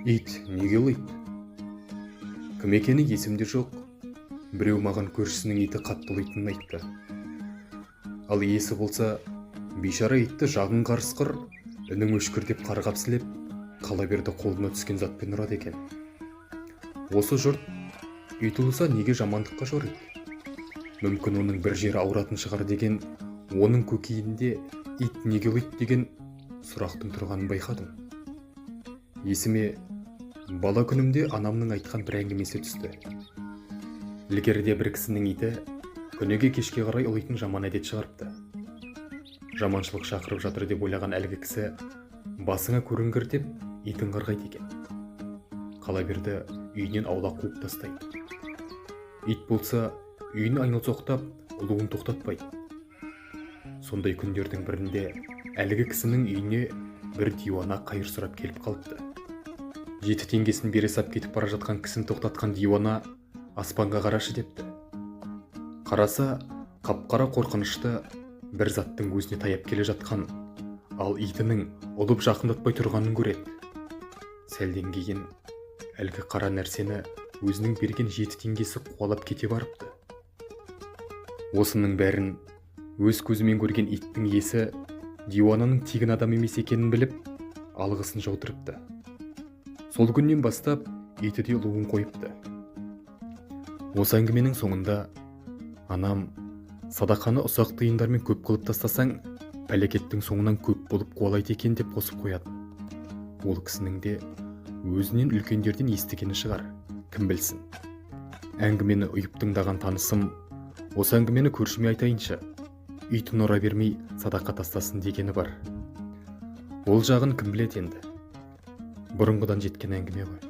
Ит неге ұлиды? Кім екені есімде жоқ. Біреу маған көршісінің иті қатты ұлитынын айтты. Ал иесі болса, бейшара итті жағын қарысқыр, үнің өшкір деп қарғап-сілеп, қала берді қолына түскен затпен ұрады екен. Осы жұрт ит ұлыса неге жамандыққа жориды? Мүмкін оның бір жері ауыратын шығар деген, оның көкейінде ит неге ұлиды деген сұрақтың тұрғанын байқадым. Есіме бала күнімде анамның айтқан бір әңгімесі түсті. Ілгеріде бір кісінің иті күніге кешке қарай ұлитын жаман әдет шығарыпты. Жаманшылық шақырып жатыр деп ойлаған әлгі кісі басыңа көрінгір деп итін қырғайды екен. Қала берді үйінен аулақ қуып тастайды. Ит болса үйін айналсоқтап ұлуын тоқтатпайды. Сондай күндердің бірінде әлгі кісінің үйіне бір диуана қайыр сұрап келіп қалыпты. 7 теңгесін бере сап кетіп бара жатқан кісін тоқтатқан диуана аспанға қарашы депті. Қараса, қап-қара қорқынышты бір заттың өзіне таяп келе жатқан, ал итінің ұлып жақындатпай тұрғанын көреді. Сәлден кейін әлгі қара нәрсені өзінің берген 7 теңгесі қуалап кете барыпты. Осының бәрін өз көзімен көрген иттің иесі диуананың тегін адам емес екенін біліп, алғысын жаудырыпты. Сол күннен бастап иті де ұлуын қойыпты. Осы әңгіменің соңында анам садақаны ұсақ тиындармен көп қылып тастасаң, пәлекеттің соңынан көп болып қуалайды екен деп қосып қояды. Ол кісінің де өзінен үлкендерден естігені шығар, кім білсін. Әңгімені ұйып тыңдаған танысым, осы әңгімені көршіме айтайыншы, итін ұра бермей садақа тастасын дегені бар. Ол жағын кім біледі енді? Бұрынғыдан жеткен әңгіме ғой.